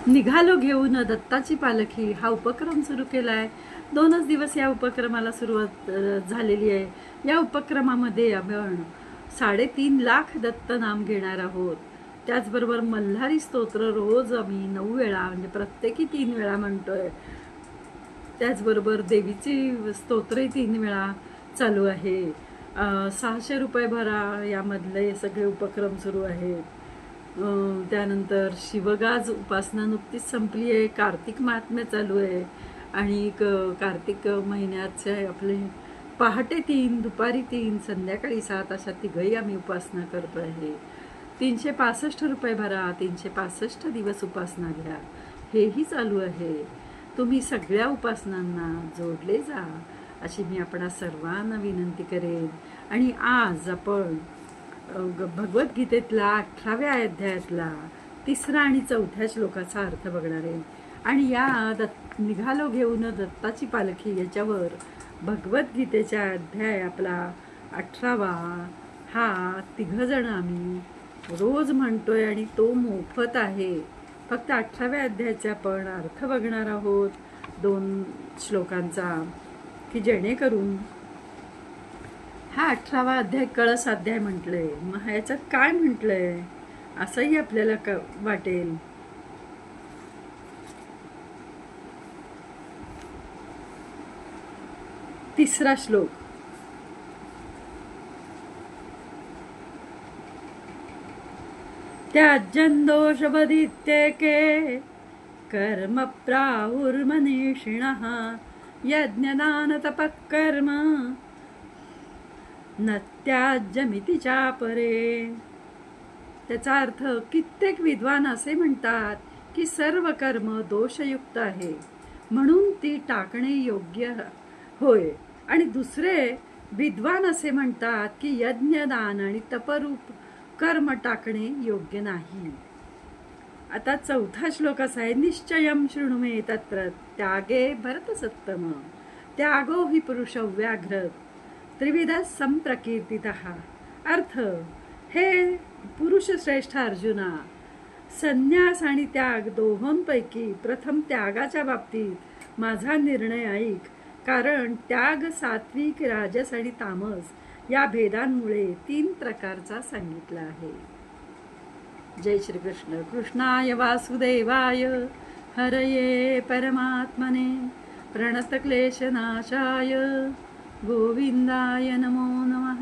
निघालो घेऊन दत्ताची पालखी हा उपक्रम सुरू केला आहे. 2च दिवस या उपक्रमाला सुरुवात झालेली आहे. या उपक्रमामध्ये आपण 3.5 लाख दत्त नाम घेणार आहोत. त्याचबरोबर मल्हारी स्तोत्र रोज आम्ही 9 वेळा म्हणजे प्रत्येकी 3 वेळा म्हणतोय. त्याचबरोबर देवीची स्तोत्रही 3 वेळा चालू आहे. 600 रुपये भरा यामधले सगळे उपक्रम सुरू आहेत. त्यानंतर शिवगाज उपासना नुकतीच संपली आहे. कार्तिक महात्म्य चालू आहे आणि कार्तिक महिन्याचे आपले पहाटे 3, दुपारी 3, संध्याकाळी 7 अशा तिघही आम्ही उपासना करतो आहे. 365 रुपये भरा, 365 दिवस उपासना घ्या, हेही चालू आहे. तुम्ही सगळ्या उपासनांना जोडले जा अशी मी आपणा सर्वांना विनंती करेन. आणि आज आपण भगवद्गीतेतला 18व्या अध्यायातला 3रा आणि 4थ्या श्लोकाचा अर्थ बघणार आहे. आणि या निघालो घेऊन दत्ताची पालखी याच्यावर भगवद्गीतेचा अध्याय आपला 18वा हा 3 जण आम्ही रोज म्हणतोय आणि तो मोफत आहे. फक्त 18व्या अध्यायाचा आपण अर्थ बघणार आहोत 2 श्लोकांचा, की जेणेकरून हा 18वा अध्याय कळस अध्याय म्हटलंय. मग ह्याच्यात काय म्हटलंय असंही आपल्याला वाटेल. तिसरा श्लोक. त्याज्यं दोषवदित्येके कर्म प्राहुर्मनीषिणः यज्ञदानतपःकर्म न त्याज्यमिति चापरे. त्याचा अर्थ, कित्येक विद्वान असे म्हणतात की सर्व कर्म दोषयुक्त आहे म्हणून ती टाकणे योग्य होय, आणि दुसरे विद्वान असे म्हणतात की यज्ञदान आणि तपरूप कर्म टाकणे योग्य नाही. आता 4था श्लोक असा आहे. निश्चयं शृणु मे तत्र त्यागे भरतसत्तम त्यागो हि पुरुषो व्याघ्र त्रिविध संप्रकीर्तितः. अर्थ, हे पुरुष श्रेष्ठ अर्जुना, संन्यास आणि त्याग दोहोंपैकी प्रथम त्यागाच्या बाबतीत माझा निर्णय ऐक. कारण त्याग सात्विक, राजस आणि तामस या भेदांमुळे 3 प्रकारचा सांगितला आहे. जय श्री कृष्ण. कृष्णाय वासुदेवाय हरये परमात्मने प्रणतक्लेशनाशाय गोविंदाय नमो नमः.